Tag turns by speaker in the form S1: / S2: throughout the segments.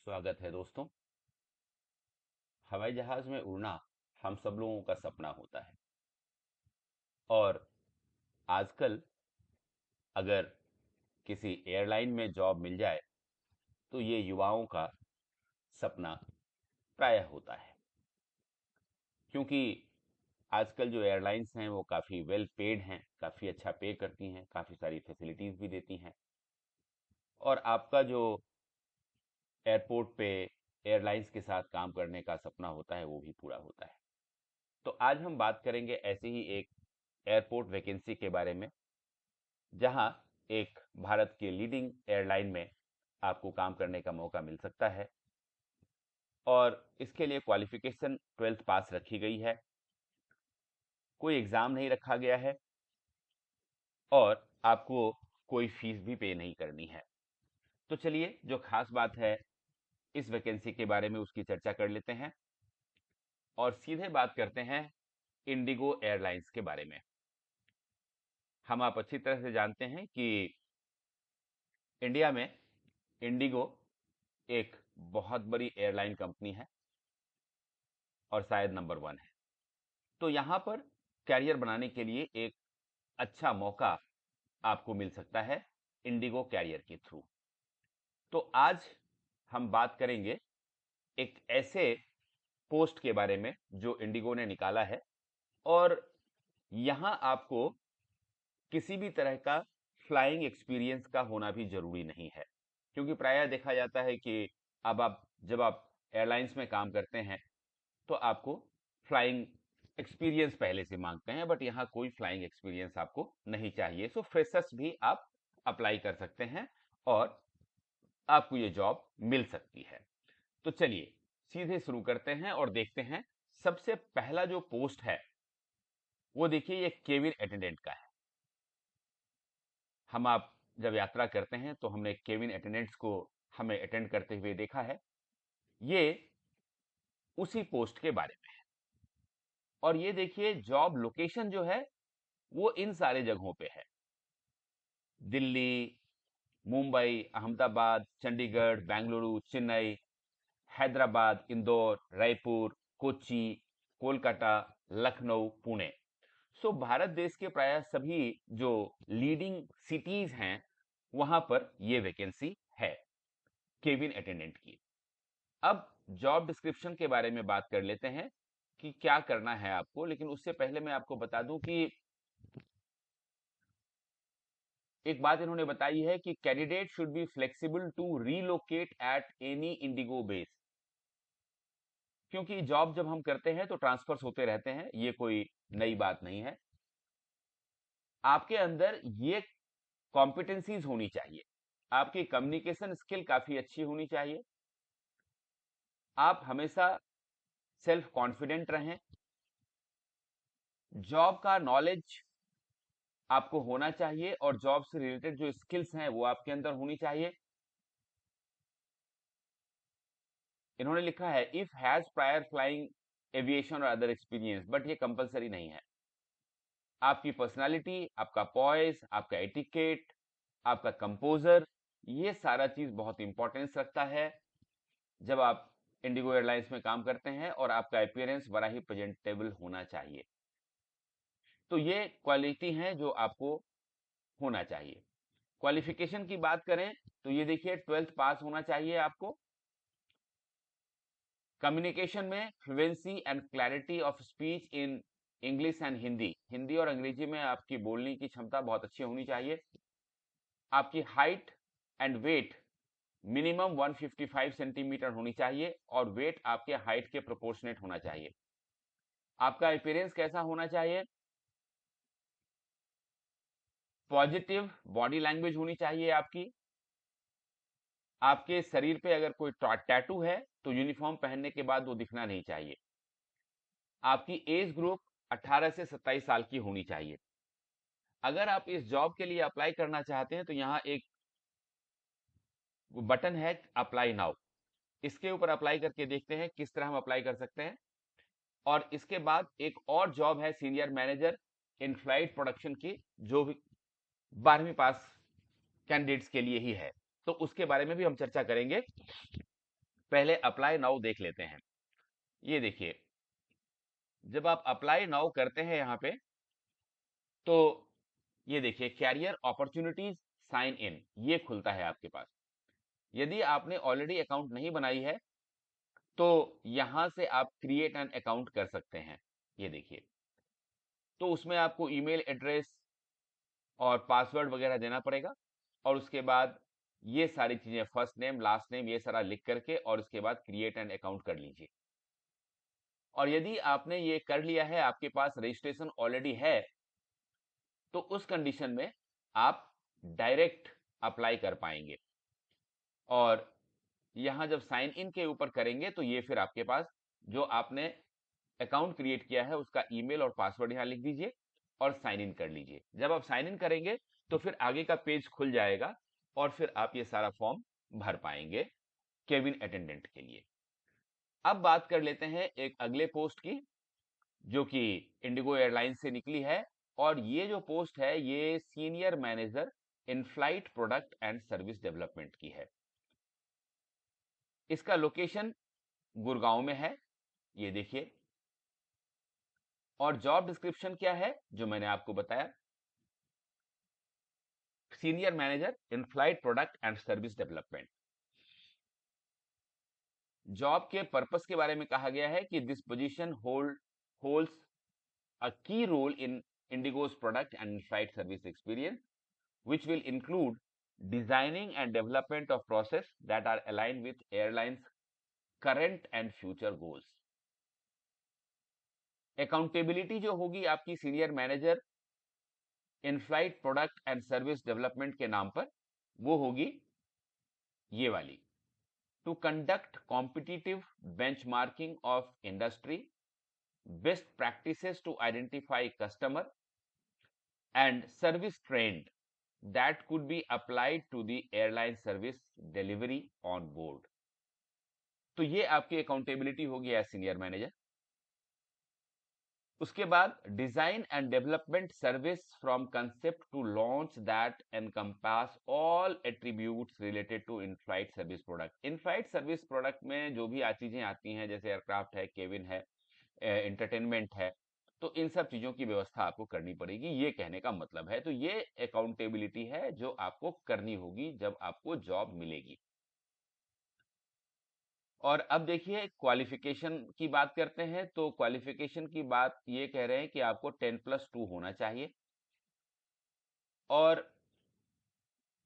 S1: स्वागत है दोस्तों। हवाई जहाज में उड़ना हम सब लोगों का सपना होता है और आजकल अगर किसी एयरलाइन में जॉब मिल जाए तो ये युवाओं का सपना प्रायः होता है, क्योंकि आजकल जो एयरलाइंस हैं वो काफ़ी वेल पेड हैं, काफ़ी अच्छा पे करती हैं, काफ़ी सारी फैसिलिटीज़ भी देती हैं और आपका जो एयरपोर्ट पे एयरलाइंस के साथ काम करने का सपना होता है वो भी पूरा होता है। तो आज हम बात करेंगे ऐसी ही एक एयरपोर्ट वैकेंसी के बारे में, जहां एक भारत के लीडिंग एयरलाइन में आपको काम करने का मौका मिल सकता है और इसके लिए क्वालिफिकेशन 12th पास रखी गई है, कोई एग्ज़ाम नहीं रखा गया है और आपको कोई फीस भी पे नहीं करनी है। तो चलिए जो खास बात है इस वैकेंसी के बारे में उसकी चर्चा कर लेते हैं और सीधे बात करते हैं इंडिगो एयरलाइंस के बारे में। हम आप अच्छी तरह से जानते हैं कि इंडिया में इंडिगो एक बहुत बड़ी एयरलाइन कंपनी है और शायद नंबर 1 है। तो यहाँ पर कैरियर बनाने के लिए एक अच्छा मौका आपको मिल सकता है इंडिगो कैरियर के थ्रू। तो आज हम बात करेंगे एक ऐसे पोस्ट के बारे में जो इंडिगो ने निकाला है और यहाँ आपको किसी भी तरह का फ्लाइंग एक्सपीरियंस का होना भी जरूरी नहीं है, क्योंकि प्रायः देखा जाता है कि अब आप जब आप एयरलाइंस में काम करते हैं तो आपको फ्लाइंग एक्सपीरियंस पहले से मांगते हैं, बट यहाँ कोई फ्लाइंग एक्सपीरियंस आपको नहीं चाहिए। सो फ्रेशर्स भी आप अप्लाई कर सकते हैं और आपको ये जॉब मिल सकती है। तो चलिए सीधे शुरू करते हैं और देखते हैं। सबसे पहला जो पोस्ट है वो देखिए ये केबिन अटेंडेंट का है। हम आप जब यात्रा करते हैं तो हमने केबिन अटेंडेंट्स को हमें अटेंड करते हुए देखा है। ये उसी पोस्ट के बारे में है और ये देखिए जॉब लोकेशन जो है वो इन सारे जगहों पे है: दिल्ली, मुंबई, अहमदाबाद, चंडीगढ़, बेंगलुरु, चेन्नई, हैदराबाद, इंदौर, रायपुर, कोच्चि, कोलकाता, लखनऊ, पुणे। सो भारत देश के प्राय सभी जो लीडिंग सिटीज हैं वहां पर ये वैकेंसी है केबिन अटेंडेंट की। अब जॉब डिस्क्रिप्शन के बारे में बात कर लेते हैं कि क्या करना है आपको, लेकिन उससे पहले मैं आपको बता दूं कि एक बात इन्होंने बताई है कि candidate should be flexible to relocate at any IndiGo base. क्योंकि जॉब जब हम करते हैं तो ट्रांसफर्स होते रहते हैं, ये कोई नई बात नहीं है। आपके अंदर ये कॉम्पिटेंसीज होनी चाहिए, आपकी कम्युनिकेशन स्किल काफी अच्छी होनी चाहिए, आप हमेशा सेल्फ कॉन्फिडेंट रहें, जॉब का नॉलेज आपको होना चाहिए और जॉब से रिलेटेड जो स्किल्स हैं वो आपके अंदर होनी चाहिए। इन्होंने लिखा है if has prior flying aviation और अदर एक्सपीरियंस, बट ये कंपलसरी नहीं है। आपकी पर्सनालिटी, आपका पॉइस, आपका एटिकेट, आपका कंपोजर, ये सारा चीज बहुत इंपॉर्टेंस रखता है जब आप इंडिगो एयरलाइंस में काम करते हैं, और आपका अपीयरेंस बड़ा ही प्रेजेंटेबल होना चाहिए। तो ये क्वालिटी है जो आपको होना चाहिए। क्वालिफिकेशन की बात करें तो ये देखिए 12th पास होना चाहिए आपको। कम्युनिकेशन में fluency and clarity of speech in English and Hindi, Hindi और अंग्रेजी में आपकी बोलने की क्षमता बहुत अच्छी होनी चाहिए। आपकी height and weight minimum 155 centimetre होनी चाहिए और वेट आपके हाइट के प्रोपोर्शनेट होना चाहिए। आपका अपीयरेंस कैसा होना चाहिए? पॉजिटिव बॉडी लैंग्वेज होनी चाहिए आपकी। आपके शरीर पे अगर कोई टैटू है तो यूनिफॉर्म पहनने के बाद वो दिखना नहीं चाहिए। आपकी एज ग्रुप 18 से 27 साल की होनी चाहिए। अगर आप इस जॉब के लिए अप्लाई करना चाहते हैं तो यहाँ एक बटन है अप्लाई नाउ, इसके ऊपर अप्लाई करके देखते हैं किस तरह हम अप्लाई कर सकते हैं। और इसके बाद एक और जॉब है senior manager in flight production की, जो भी 12वीं पास कैंडिडेट्स के लिए ही है, तो उसके बारे में भी हम चर्चा करेंगे। पहले अप्लाई नाउ देख लेते हैं। ये देखिए, जब आप अप्लाई नाउ करते हैं यहाँ पे, तो ये देखिए कैरियर अपॉर्चुनिटीज साइन इन, ये खुलता है आपके पास। यदि आपने ऑलरेडी अकाउंट नहीं बनाई है तो यहां से आप क्रिएट एन अकाउंट कर सकते हैं। ये देखिए, तो उसमें आपको ईमेल एड्रेस और पासवर्ड वगैरह देना पड़ेगा, और उसके बाद ये सारी चीजें, फर्स्ट नेम लास्ट नेम ये सारा लिख करके, और उसके बाद क्रिएट एन अकाउंट कर लीजिए। और यदि आपने ये कर लिया है, आपके पास रजिस्ट्रेशन ऑलरेडी है, तो उस कंडीशन में आप डायरेक्ट अप्लाई कर पाएंगे। और यहां जब साइन इन के ऊपर करेंगे तो ये फिर आपके पास जो आपने अकाउंट क्रिएट किया है उसका ईमेल और पासवर्ड यहां लिख दीजिए और साइन इन कर लीजिए। जब आप साइन इन करेंगे तो फिर आगे का पेज खुल जाएगा और फिर आप ये सारा फॉर्म भर पाएंगे केबिन अटेंडेंट के लिए। अब बात कर लेते हैं एक अगले पोस्ट की, जो कि इंडिगो एयरलाइंस से निकली है। और ये जो पोस्ट है ये senior manager in flight product and service development की है। इसका लोकेशन गुड़गांव में है, ये देखिए। और जॉब डिस्क्रिप्शन क्या है जो मैंने आपको बताया, senior manager in flight product and service development. Job के पर्पस के बारे में कहा गया है कि this position holds a key role in Indigo's product and in-flight service experience, which will include designing and development of process that are aligned with airlines' current and future goals. Accountability जो होगी आपकी senior manager in flight product and service development के नाम पर, वो होगी ये वाली: to conduct competitive benchmarking of industry, best practices to identify customer and service trend that could be applied to the airline service delivery on board। तो ये आपकी अकाउंटेबिलिटी होगी एज सीनियर मैनेजर। उसके बाद design and development service from concept to launch that encompass all attributes related to in flight service product. In flight service product में जो भी चीजें आती हैं, जैसे एयरक्राफ्ट है, केबिन है, एंटरटेनमेंट है, तो इन सब चीजों की व्यवस्था आपको करनी पड़ेगी, ये कहने का मतलब है। तो ये अकाउंटेबिलिटी है जो आपको करनी होगी जब आपको जॉब मिलेगी। और अब देखिए क्वालिफिकेशन की बात करते हैं। तो क्वालिफिकेशन की बात ये कह रहे हैं कि आपको 10+2 होना चाहिए, और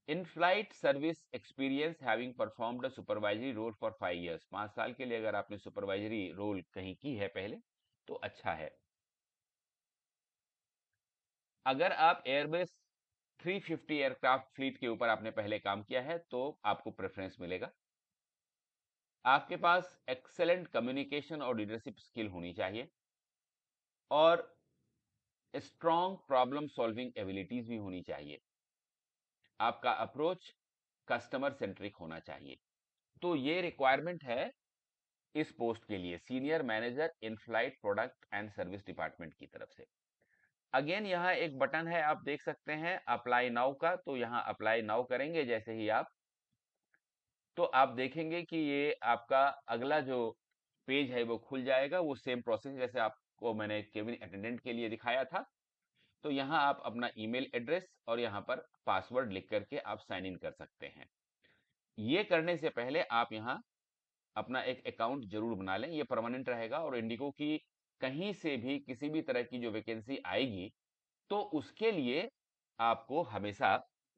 S1: in flight service experience having performed a supervisory role for 5 years. 5 साल के लिए अगर आपने सुपरवाइजरी रोल कहीं की है पहले तो अच्छा है। अगर आप एयरबस 350 एयरक्राफ्ट फ्लीट के ऊपर आपने पहले काम किया है तो आपको प्रेफरेंस मिलेगा। आपके पास एक्सेलेंट कम्युनिकेशन और लीडरशिप स्किल होनी चाहिए, और स्ट्रॉन्ग प्रॉब्लम सॉल्विंग एबिलिटीज भी होनी चाहिए। आपका अप्रोच कस्टमर सेंट्रिक होना चाहिए। तो ये रिक्वायरमेंट है इस पोस्ट के लिए, senior manager in flight product and service department की तरफ से। अगेन यहाँ एक बटन है, आप देख सकते हैं अप्लाई नाउ का। तो यहाँ अप्लाई नाउ करेंगे जैसे ही आप, तो आप देखेंगे कि ये आपका अगला जो पेज है वो खुल जाएगा। वो सेम प्रोसेस जैसे आपको मैंने केबिन अटेंडेंट के लिए दिखाया था। तो यहाँ आप अपना ईमेल एड्रेस और यहाँ पर पासवर्ड लिख करके आप साइन इन कर सकते हैं। ये करने से पहले आप यहाँ अपना एक अकाउंट जरूर बना लें, ये परमानेंट रहेगा। और इंडिगो की कहीं से भी किसी भी तरह की जो वैकेंसी आएगी तो उसके लिए आपको हमेशा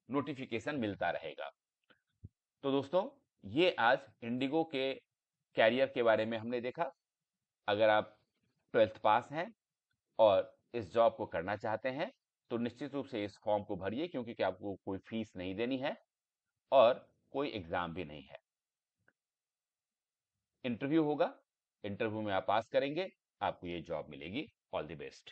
S1: नोटिफिकेशन मिलता रहेगा। तो दोस्तों, ये आज इंडिगो के कैरियर के बारे में हमने देखा। अगर आप 12th पास हैं और इस जॉब को करना चाहते हैं तो निश्चित रूप से इस फॉर्म को भरिए, क्योंकि आपको कोई फीस नहीं देनी है और कोई एग्जाम भी नहीं है। इंटरव्यू होगा, इंटरव्यू में आप पास करेंगे, आपको ये जॉब मिलेगी। All the best.